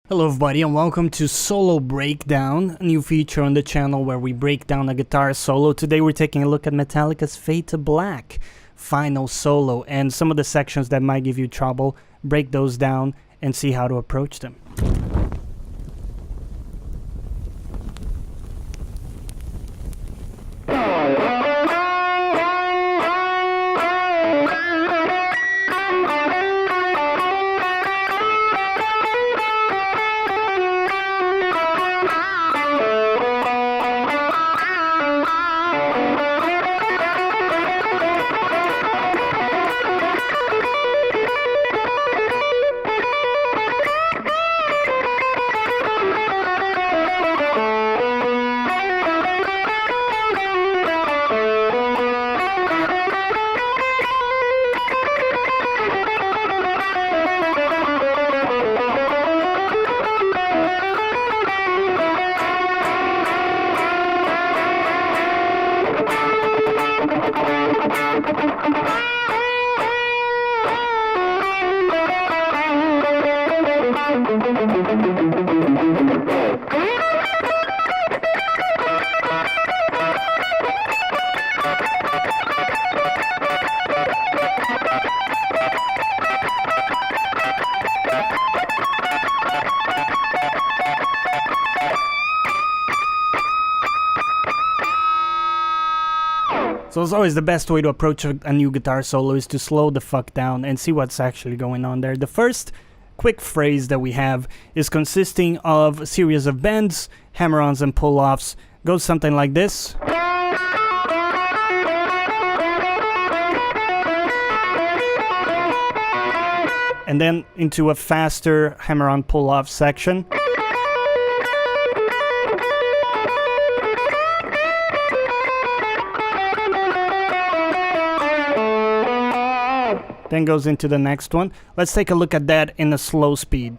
Hello everybody and welcome to Solo Breakdown, a new feature on the channel where we break down a guitar solo. Today we're taking a look at Metallica's Fade to Black final solo and some of the sections that might give you trouble. Break those down and see how to approach them. So as always, the best way to approach a new guitar solo is to slow the fuck down and see what's actually going on there. The first quick phrase that we have is consisting of a series of bends, hammer-ons and pull-offs. Goes something like this. And then into a faster hammer-on pull-off section. Then goes into the next one. Let's take a look at that in a slow speed.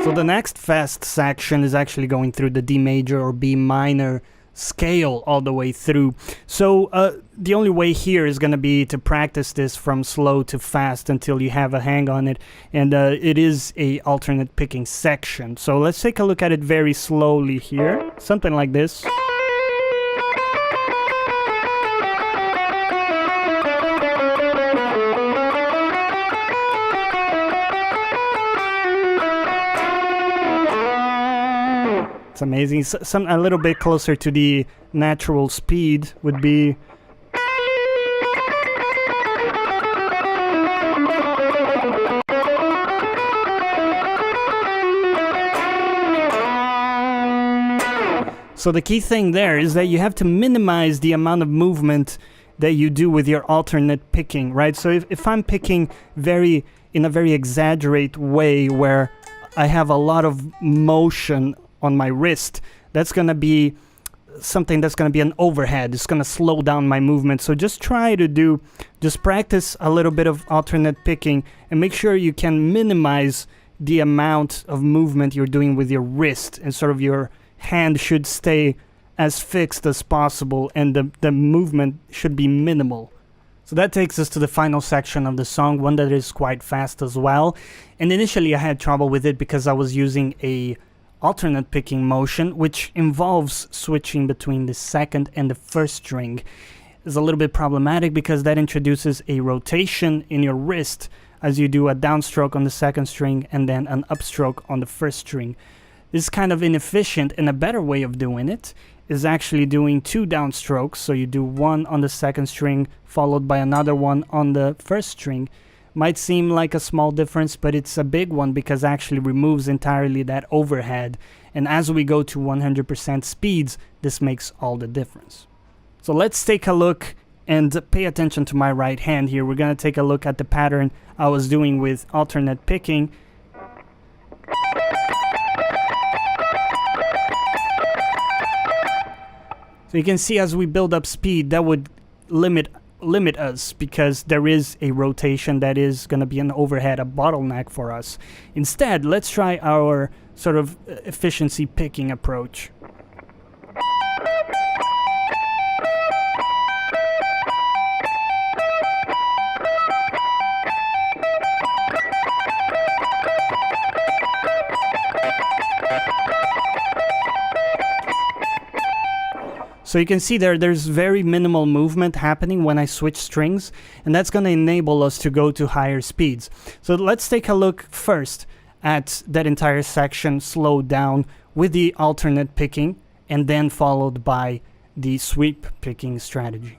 So the next fast section is actually going through the D major or B minor scale all the way through. So the only way here is going to be to practice this from slow to fast until you have a hang on it. And it is a alternate picking section. So let's take a look at it very slowly here. Something like this. It's amazing. A little bit closer to the natural speed would be. So the key thing there is that you have to minimize the amount of movement that you do with your alternate picking, right? So if I'm picking in a very exaggerate way where I have a lot of motion on my wrist, that's going to be something that's going to be an overhead. It's going to slow down my movement. So just practice a little bit of alternate picking and make sure you can minimize the amount of movement you're doing with your wrist, and sort of your hand should stay as fixed as possible and the movement should be minimal. So that takes us to the final section of the song, one that is quite fast as well. And initially I had trouble with it because I was using a alternate picking motion, which involves switching between the second and the first string. It's a little bit problematic because that introduces a rotation in your wrist as you do a downstroke on the second string and then an upstroke on the first string. This is kind of inefficient, and a better way of doing it is actually doing two downstrokes. So you do one on the second string followed by another one on the first string. Might seem like a small difference, but it's a big one because it actually removes entirely that overhead. And as we go to 100% speeds, this makes all the difference. So let's take a look and pay attention to my right hand here. We're going to take a look at the pattern I was doing with alternate picking. So you can see as we build up speed, that would limit us because there is a rotation that is going to be an overhead, a bottleneck for us. Instead, let's try our sort of efficiency picking approach. So you can see there's very minimal movement happening when I switch strings, and that's going to enable us to go to higher speeds. So let's take a look first at that entire section slowed down with the alternate picking, and then followed by the sweep picking strategy.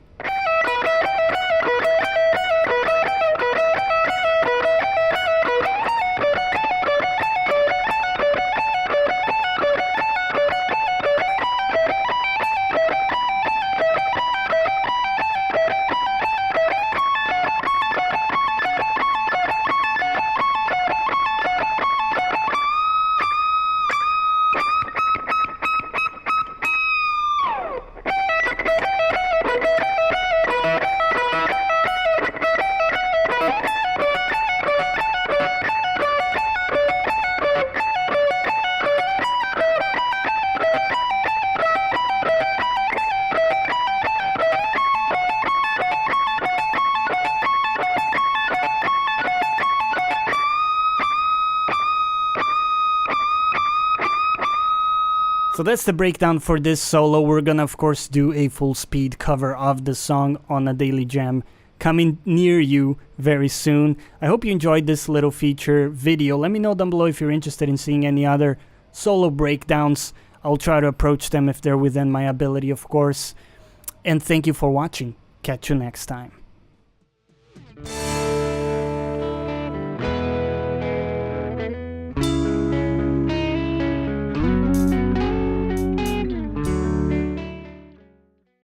So that's the breakdown for this solo. We're gonna of course do a full speed cover of the song on a daily jam coming near you very soon. I hope you enjoyed this little feature video. Let me know down below if you're interested in seeing any other solo breakdowns. I'll try to approach them if they're within my ability, of course. And thank you for watching. Catch you next time.